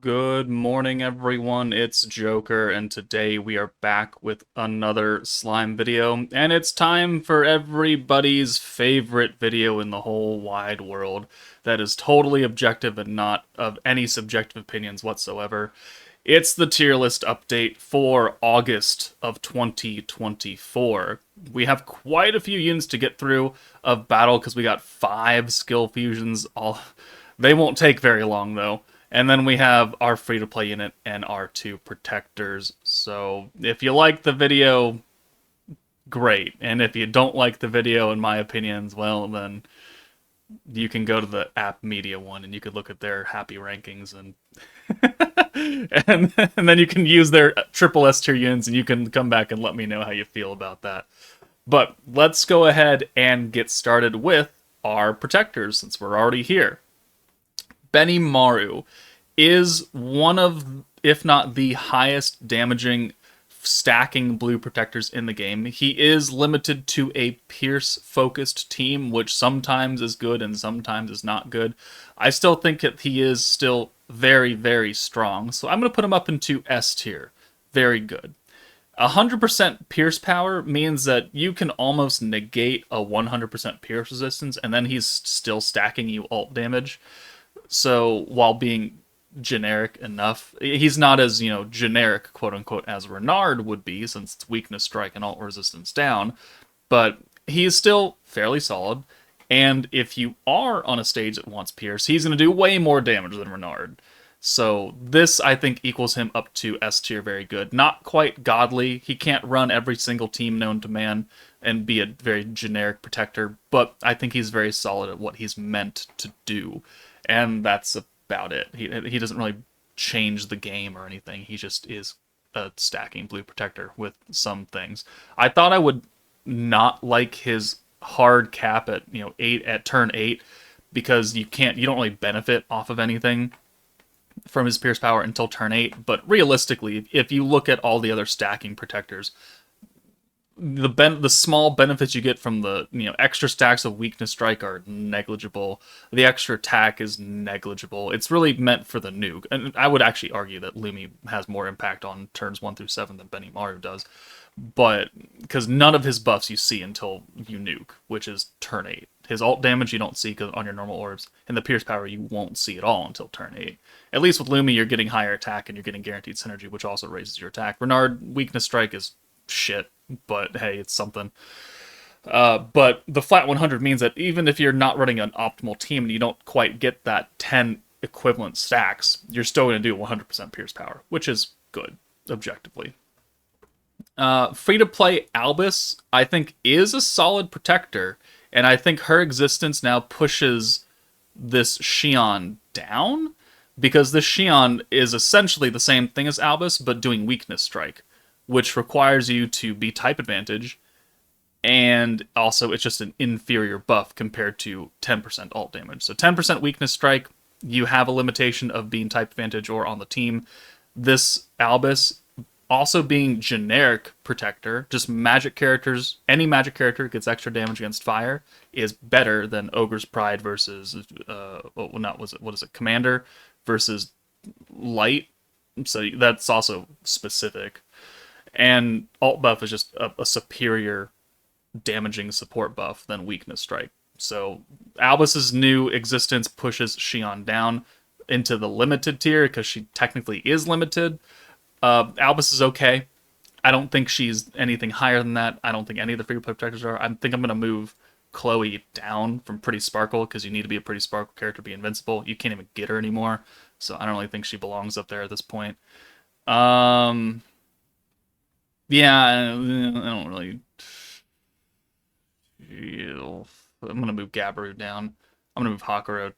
Good morning, everyone. It's Joker, and today we are back with another slime video. And it's time for everybody's favorite video in the whole wide world that is totally objective and not of any subjective opinions whatsoever. It's the tier list update for August of 2024. We have quite a few units to get through of battle because we got 5 skill fusions. They won't take very long though. And then we have our free-to-play unit and our 2 protectors. So if you like the video, great. And if you don't like the video, in my opinions, well, then you can go to the app media one and you could look at their happy rankings and and then you can use their triple S tier units and you can come back and let me know how you feel about that. But let's go ahead and get started with our protectors since we're already here. Benimaru is one of, if not the highest damaging stacking blue protectors in the game. He is limited to a Pierce focused team, which sometimes is good and sometimes is not good. I still think that he is still very, very strong. So I'm going to put him up into S tier. Very good. 100% Pierce power means that you can almost negate a 100% Pierce resistance, and then he's still stacking you ult damage. So while being generic enough, he's not as, generic, quote unquote, as Renard would be, since it's weakness strike and ult resistance down, but he is still fairly solid. And if you are on a stage that wants Pierce, he's going to do way more damage than Renard. So this, I think, equals him up to S tier very good. Not quite godly. He can't run every single team known to man and be a very generic protector, but I think he's very solid at what he's meant to do. And that's about it. He doesn't really change the game or anything. He just is a stacking blue protector with some things. I thought I would not like his hard cap at 8 at turn 8 because you don't really benefit off of anything from his Pierce power until turn 8. But realistically, if you look at all the other stacking protectors, the small benefits you get from the extra stacks of weakness strike are negligible. The extra attack is negligible. It's really meant for the nuke, and I would actually argue that Lumi has more impact on turns 1 through 7 than Benimaru does, but because none of his buffs you see until you nuke, which is turn 8. His ult damage you don't see on your normal orbs, and the Pierce power you won't see at all until turn 8. At least with Lumi, you're getting higher attack and you're getting guaranteed synergy, which also raises your attack. Renard weakness strike is shit, but hey, it's something. But the flat 100 means that even if you're not running an optimal team and you don't quite get that 10 equivalent stacks, you're still going to do 100% Pierce power, which is good, objectively. Free-to-play Albus, I think, is a solid protector, and I think her existence now pushes this Xion down, because this Xion is essentially the same thing as Albus, but doing weakness strike, which requires you to be type advantage, and also it's just an inferior buff compared to 10% ult damage. So 10% weakness strike, you have a limitation of being type advantage or on the team. This Albus, also being generic protector, just magic characters, any magic character gets extra damage against fire, is better than Ogre's Pride versus, Commander versus Light. So that's also specific. And alt buff is just a superior damaging support buff than weakness strike. So Albus's new existence pushes Xion down into the limited tier because she technically is limited. Albus is okay. I don't think she's anything higher than that. I don't think any of the free protectors are. I think I'm going to move Chloe down from Pretty Sparkle because you need to be a Pretty Sparkle character to be invincible. You can't even get her anymore. So I don't really think she belongs up there at this point. Yeah, I don't really feel... I'm going to move Gabaru down. I'm going to move Hakuro.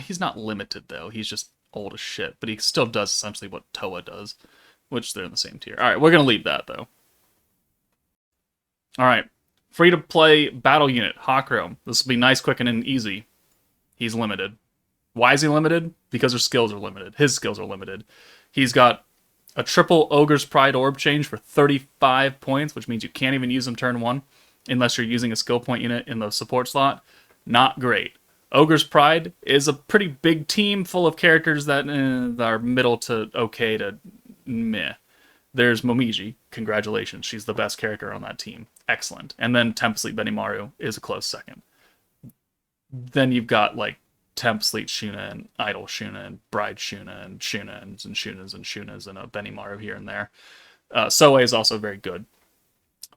He's not limited, though. He's just old as shit. But he still does essentially what Toa does, which they're in the same tier. Alright, we're going to leave that, though. Alright, free-to-play battle unit, Hakuro. This will be nice, quick, and easy. He's limited. Why is he limited? Because her skills are limited. His skills are limited. He's got a triple Ogre's Pride orb change for 35 points, which means you can't even use them turn 1 unless you're using a skill point unit in the support slot. Not great. Ogre's Pride is a pretty big team full of characters that are middle to okay to meh. There's Momiji. Congratulations. She's the best character on that team. Excellent. And then Temp Sleep Benimaru is a close second. Then you've got like Temp Sleep Shuna and Idol Shuna and Bride Shuna and Shunas and Shunas and Shunas and a Benimaru here and there. Soe is also very good.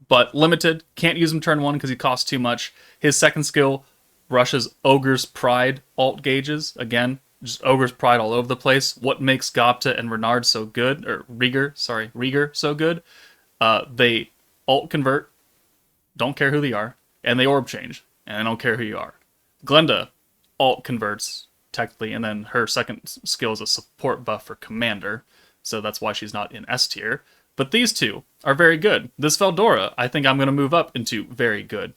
But limited. Can't use him turn 1 because he costs too much. His second skill rushes Ogre's Pride alt gauges. Again, just Ogre's Pride all over the place. What makes Gopta and Renard so good, or Rieger so good? They alt convert, don't care who they are, and they orb change, and I don't care who you are. Glenda alt converts, technically, and then her second skill is a support buff for Commander, so that's why she's not in S tier. But these two are very good. This Veldora, I think I'm going to move up into very good.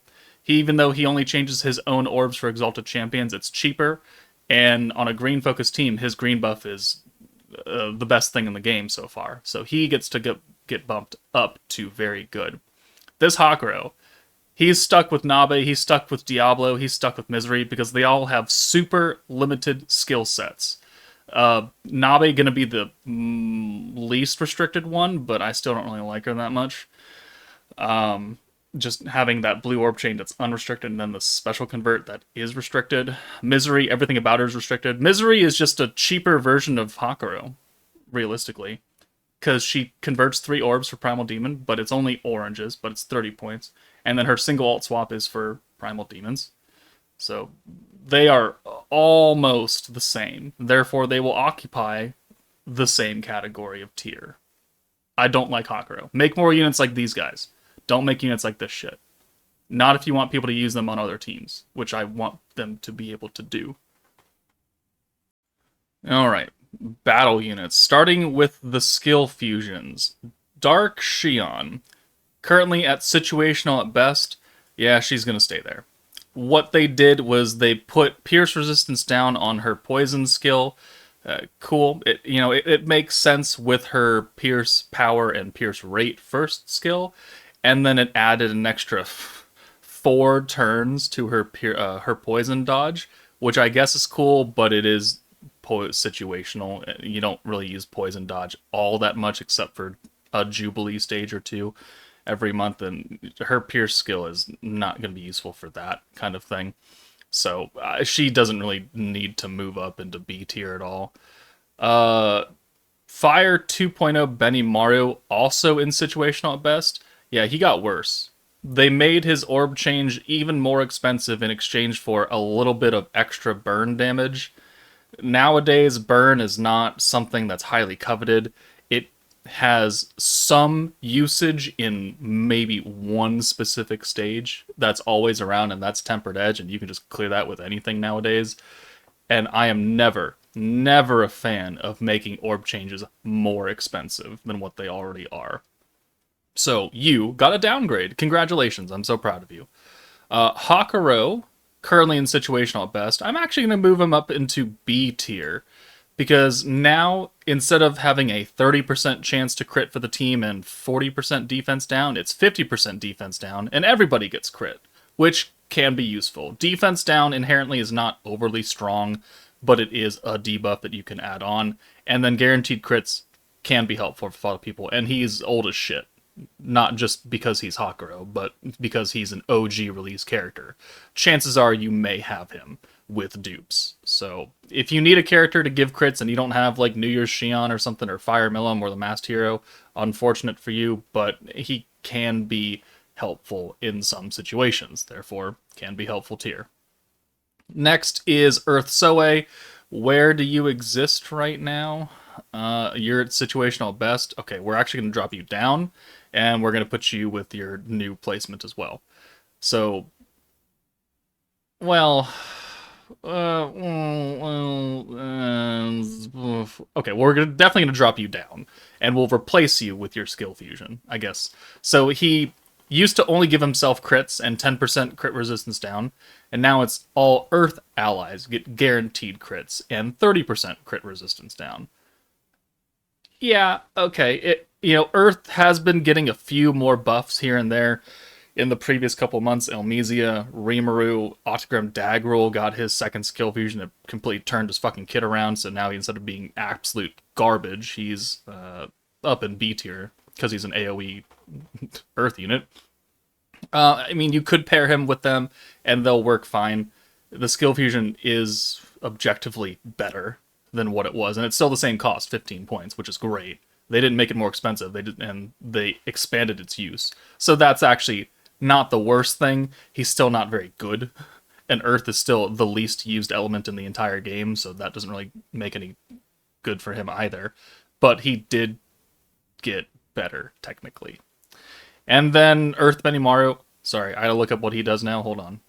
Even though he only changes his own orbs for Exalted Champions, it's cheaper. And on a green-focused team, his green buff is the best thing in the game so far. So he gets to get bumped up to very good. This Hakuro, he's stuck with Nabe, he's stuck with Diablo, he's stuck with Misery, because they all have super limited skill sets. Nabe gonna be the least restricted one, but I still don't really like her that much. Just having that blue orb chain that's unrestricted, and then the special convert that is restricted. Misery, everything about her is restricted. Misery is just a cheaper version of Hakuro, realistically, because she converts 3 orbs for Primal Demon, but it's only oranges, but it's 30 points. And then her single alt swap is for Primal Demons. So they are almost the same. Therefore, they will occupy the same category of tier. I don't like Hakuro. Make more units like these guys. Don't make units like this shit. Not if you want people to use them on other teams, which I want them to be able to do. Alright, battle units. Starting with the skill fusions. Dark Xion. Currently at situational at best. Yeah, she's going to stay there. What they did was they put Pierce Resistance down on her poison skill. Cool. It makes sense with her Pierce Power and Pierce Rate first skill. And then it added an extra 4 turns to her her poison dodge, which I guess is cool, but it is situational. You don't really use poison dodge all that much except for a Jubilee stage or 2 every month, and her Pierce skill is not going to be useful for that kind of thing. So she doesn't really need to move up into B tier at all. Fire 2.0 Benimaru, also in situational at best. Yeah, he got worse. They made his orb change even more expensive in exchange for a little bit of extra burn damage. Nowadays, burn is not something that's highly coveted. It has some usage in maybe one specific stage that's always around, and that's Tempered Edge, and you can just clear that with anything nowadays. And I am never a fan of making orb changes more expensive than what they already are. So, you got a downgrade. Congratulations, I'm so proud of you. Hakuro, currently in situational at best. I'm actually going to move him up into B tier, because now, instead of having a 30% chance to crit for the team and 40% defense down, it's 50% defense down, and everybody gets crit, which can be useful. Defense down inherently is not overly strong, but it is a debuff that you can add on, and then guaranteed crits can be helpful for a lot of people, and he's old as shit. Not just because he's Hakuro, but because he's an OG release character. Chances are you may have him with dupes. So if you need a character to give crits and you don't have like New Year's Xion or something, or Fire Millum or the Masked Hero, unfortunate for you, but he can be helpful in some situations. Therefore, can be helpful tier. Next is Earth Soe. Where do you exist right now? You're at situational best. Okay, we're actually going to drop you down, and we're going to put you with your new placement as well. So, well, okay, we're definitely going to drop you down, and we'll replace you with your skill fusion, I guess. So he used to only give himself crits and 10% crit resistance down, and now it's all Earth allies get guaranteed crits and 30% crit resistance down. Yeah, okay. Earth has been getting a few more buffs here and there. in the previous couple months, Elmisia, Rimuru, Octagram Daggerel got his second skill fusion. It completely turned his fucking kit around, so now instead of being absolute garbage, he's up in B tier because he's an AoE Earth unit. I mean, you could pair him with them, and they'll work fine. The skill fusion is objectively better than what it was, and it's still the same cost, 15 points, which is great. They didn't make it more expensive, and they expanded its use. So that's actually not the worst thing. He's still not very good, and Earth is still the least used element in the entire game, so that doesn't really make any good for him either. But he did get better, technically. And then Earth Benimaru. Sorry, I gotta look up what he does now. Hold on.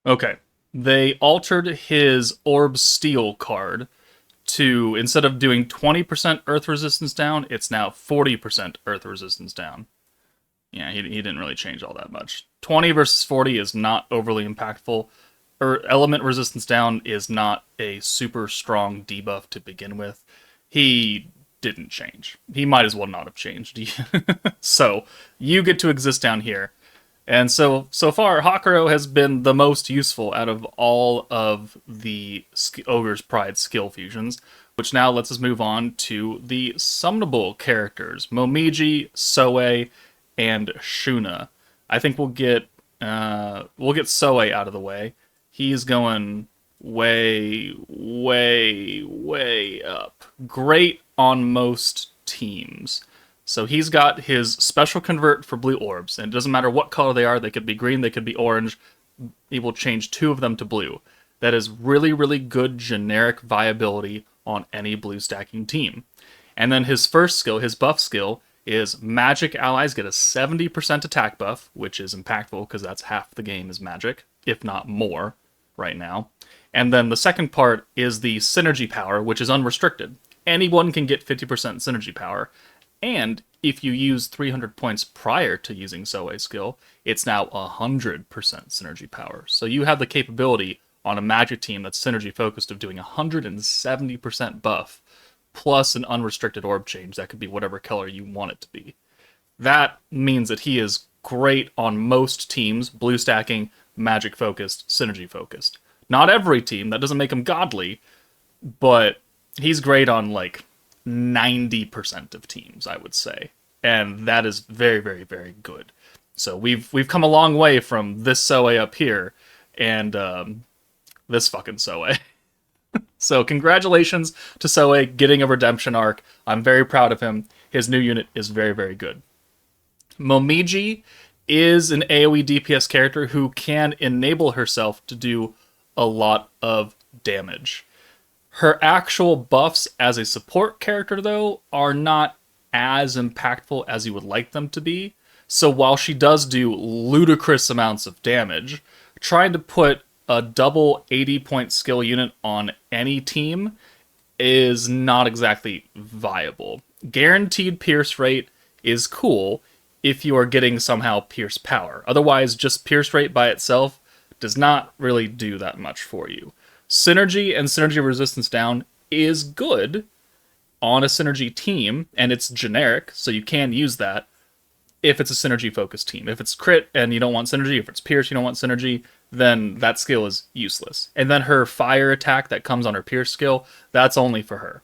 Okay. They altered his Orb Steel card to, instead of doing 20% Earth resistance down, it's now 40% Earth resistance down. Yeah, he didn't really change all that much. 20 versus 40 is not overly impactful. Element resistance down is not a super strong debuff to begin with. He didn't change. He might as well not have changed. So, you get to exist down here. And so far, Hakuro has been the most useful out of all of the Ogre's Pride skill fusions, which now lets us move on to the summonable characters, Momiji, Soe, and Shuna. I think we'll get Soe out of the way. He's going way, way, way up. Great on most teams. So he's got his special convert for blue orbs, and it doesn't matter what color they are. They could be green, they could be orange. He will change 2 of them to blue. That is really, really good generic viability on any blue stacking team. And then his first skill, his buff skill, is magic allies get a 70% attack buff, which is impactful because that's half the game is magic, if not more, right now. And then the second part is the synergy power, which is unrestricted. Anyone can get 50% synergy power. And if you use 300 points prior to using Soe's skill, it's now 100% synergy power. So you have the capability on a magic team that's synergy focused of doing 170% buff, plus an unrestricted orb change. That could be whatever color you want it to be. That means that he is great on most teams, blue stacking, magic focused, synergy focused. Not every team, that doesn't make him godly, but he's great on like 90% of teams, I would say. And that is very, very, very good. So we've come a long way from this Soe up here and this fucking Soe. So congratulations to Soe getting a redemption arc. I'm very proud of him. His new unit is very, very good. Momiji is an AoE DPS character who can enable herself to do a lot of damage. Her actual buffs as a support character, though, are not as impactful as you would like them to be. So while she does do ludicrous amounts of damage, trying to put a double 80-point skill unit on any team is not exactly viable. Guaranteed pierce rate is cool if you are getting somehow pierce power. Otherwise, just pierce rate by itself does not really do that much for you. Synergy and synergy resistance down is good on a synergy team, and it's generic, so you can use that if it's a synergy-focused team. If it's crit and you don't want synergy, if it's pierce, you don't want synergy, then that skill is useless. And then her fire attack that comes on her pierce skill, that's only for her.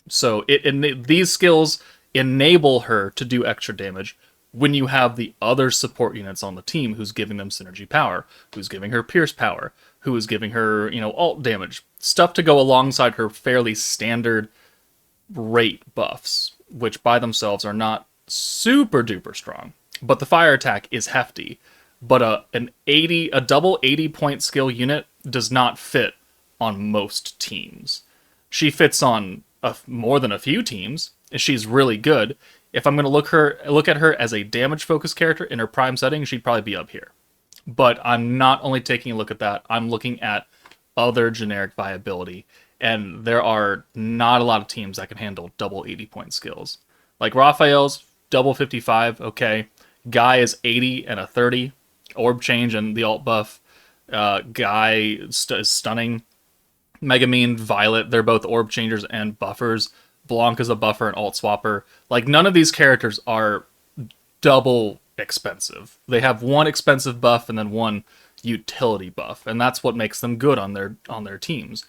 So these skills enable her to do extra damage when you have the other support units on the team who's giving them synergy power, who's giving her pierce power, who is giving her, alt damage. Stuff to go alongside her fairly standard rate buffs, which by themselves are not super duper strong. But the fire attack is hefty. But a double 80-point skill unit does not fit on most teams. She fits on more than a few teams. She's really good. If I'm going to look at her as a damage-focused character in her prime setting, she'd probably be up here. But I'm not only taking a look at that, I'm looking at other generic viability. And there are not a lot of teams that can handle double 80-point skills. Like Raphael's double 55, okay. Guy is 80 and a 30. Orb change and the alt buff. Guy is stunning. Megamine, Violet, they're both orb changers and buffers. Blanc is a buffer and alt swapper. Like, none of these characters are double expensive. They have one expensive buff and then one utility buff, and that's what makes them good on their teams.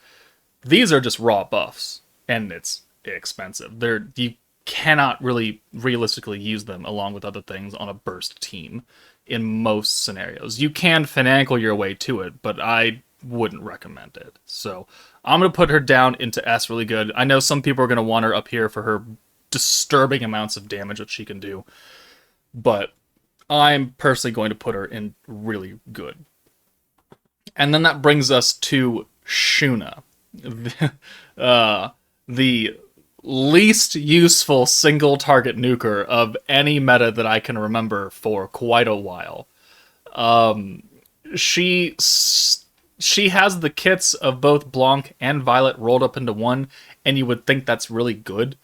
These are just raw buffs, and it's expensive. You cannot really realistically use them along with other things on a burst team in most scenarios. You can finagle your way to it, but I wouldn't recommend it. So I'm going to put her down into S really good. I know some people are going to want her up here for her disturbing amounts of damage that she can do, but I'm personally going to put her in really good. And then that brings us to Shuna. The least useful single target nuker of any meta that I can remember for quite a while. She has the kits of both Blanc and Violet rolled up into one, and you would think that's really good.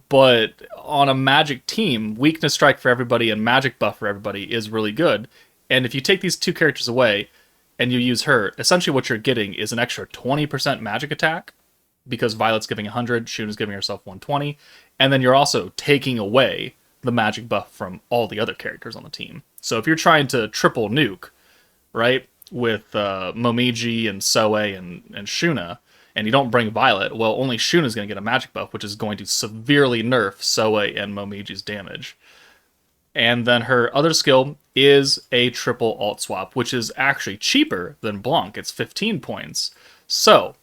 But on a Magic team, Weakness Strike for everybody and Magic Buff for everybody is really good. And if you take these two characters away and you use her, essentially what you're getting is an extra 20% magic attack, because Violet's giving 100, Shuna's giving herself 120, and then you're also taking away the magic buff from all the other characters on the team. So if you're trying to triple nuke, right, with Momiji and Soe and Shuna, and you don't bring Violet, well, only Shuna's going to get a magic buff, which is going to severely nerf Soe and Momiji's damage. And then her other skill is a triple alt swap, which is actually cheaper than Blanc. It's 15 points. So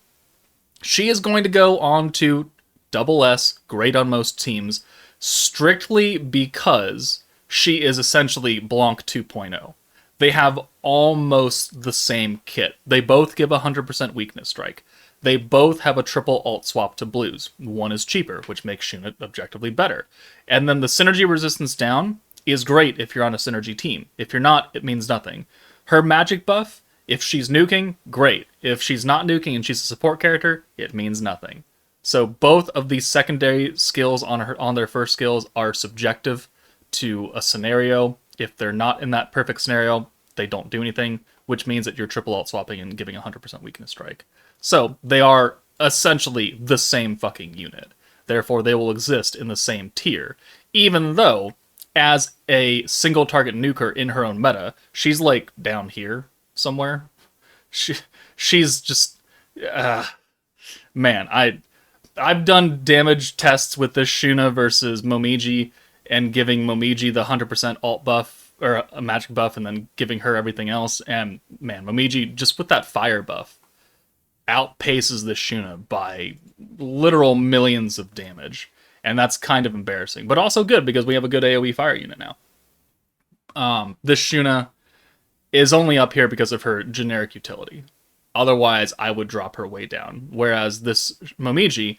she is going to go on to double S, great on most teams, strictly because she is essentially Blanc 2.0. They have almost the same kit. They both give 100% weakness strike. They both have a triple alt swap to blues. One is cheaper, which makes Shuna objectively better. And then the synergy resistance down is great if you're on a synergy team. If you're not, it means nothing. Her magic buff, if she's nuking, great. If she's not nuking and she's a support character, it means nothing. So both of these secondary skills on their first skills are subjective to a scenario. If they're not in that perfect scenario, they don't do anything, which means that you're triple alt swapping and giving 100% weakness strike. So they are essentially the same fucking unit. Therefore, they will exist in the same tier, even though as a single target nuker in her own meta, she's like down here somewhere. She's just man, I've done damage tests with this Shuna versus Momiji and giving Momiji the 100% alt buff or a magic buff and then giving her everything else, and man, Momiji just with that fire buff outpaces this Shuna by literal millions of damage. And that's kind of embarrassing, but also good because we have a good AoE fire unit now. This Shuna is only up here because of her generic utility. Otherwise, I would drop her way down. Whereas this Momiji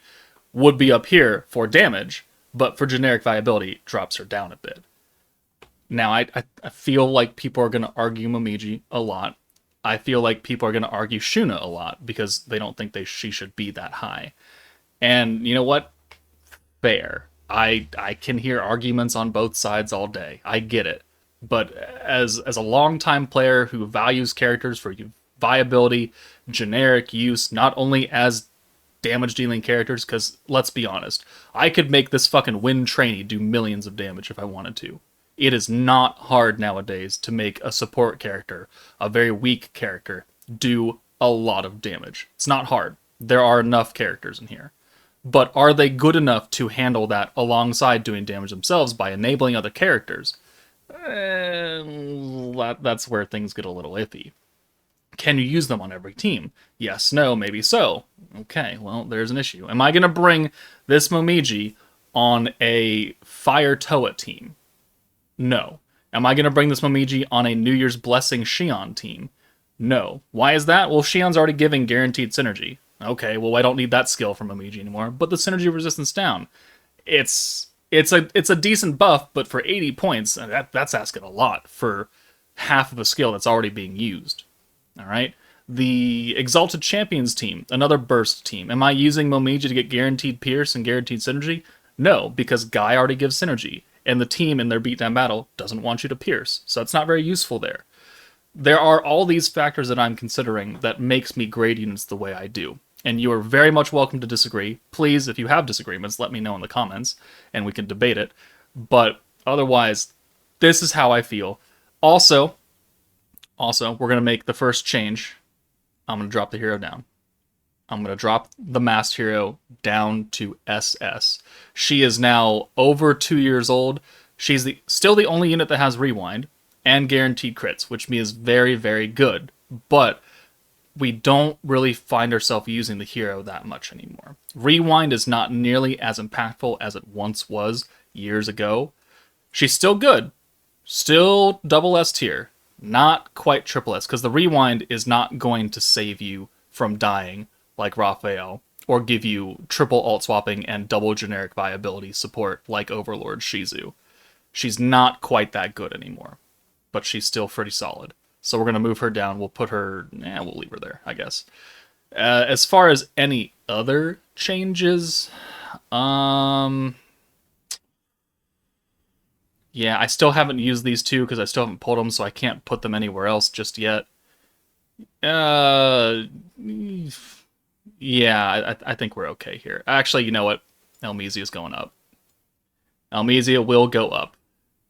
would be up here for damage, but for generic viability, drops her down a bit. Now, I feel like people are going to argue Momiji a lot. I feel like people are going to argue Shuna a lot because they don't think she should be that high. And you know what? Fair. I can hear arguments on both sides all day. I get it. But as a longtime player who values characters for viability, generic use, not only as damage-dealing characters, because let's be honest, I could make this fucking wind trainee do millions of damage if I wanted to. It is not hard nowadays to make a support character, a very weak character, do a lot of damage. It's not hard. There are enough characters in here. But are they good enough to handle that alongside doing damage themselves by enabling other characters? That's where things get a little iffy. Can you use them on every team? Yes, no, maybe so. Okay, well, there's an issue. Am I going to bring this Momiji on a Fire Toa team? No. Am I going to bring this Momiji on a New Year's Blessing Xion team? No. Why is that? Well, Xion's already giving guaranteed synergy. Okay, well, I don't need that skill from Momiji anymore, but the synergy resistance down. It's a decent buff, but for 80 points, that's asking a lot for half of a skill that's already being used. All right? The Exalted Champions team, another burst team. Am I using Momiji to get guaranteed Pierce and guaranteed synergy? No, because Guy already gives synergy, and the team in their beatdown battle doesn't want you to Pierce, so it's not very useful there. There are all these factors that I'm considering that makes me grade units the way I do. And you are very much welcome to disagree. Please, if you have disagreements, let me know in the comments, and we can debate it. But otherwise, This is how I feel. Also, we're going to make the first change. I'm going to drop the hero down. I'm going to drop the masked hero down to SS. She is now over 2 years old. She's still the only unit that has rewind and guaranteed crits, which means very, very good. But we don't really find ourselves using the hero that much anymore. Rewind is not nearly as impactful as it once was years ago. She's still good. Still double S tier. Not quite triple S, because the rewind is not going to save you from dying like Raphael, or give you triple alt swapping and double generic viability support like Overlord Shizu. She's not quite that good anymore, but she's still pretty solid. So we're going to move her down. We'll put her... we'll leave her there, I guess. As far as any other changes... yeah, I still haven't used these two because I still haven't pulled them, so I can't put them anywhere else just yet. Yeah, I think we're okay here. Actually, you know what? Elmezia is going up. Elmezia will go up.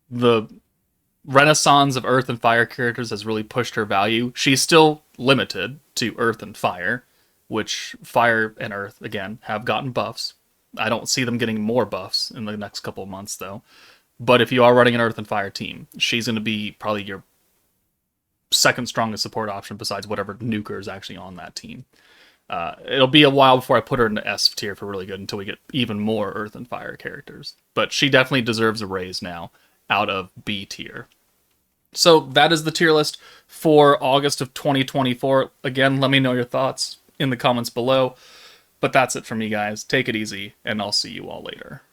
The renaissance of Earth and Fire characters has really pushed her value. She's still limited to Earth and Fire, which Fire and Earth, again, have gotten buffs. I don't see them getting more buffs in the next couple of months, though. But if you are running an Earth and Fire team, she's going to be probably your second strongest support option besides whatever nuker is actually on that team. It'll be a while before I put her into S tier for really good until we get even more Earth and Fire characters. But she definitely deserves a raise now out of B tier. So that is the tier list for August of 2024. Again, let me know your thoughts in the comments below. But that's it for me, guys. Take it easy, and I'll see you all later.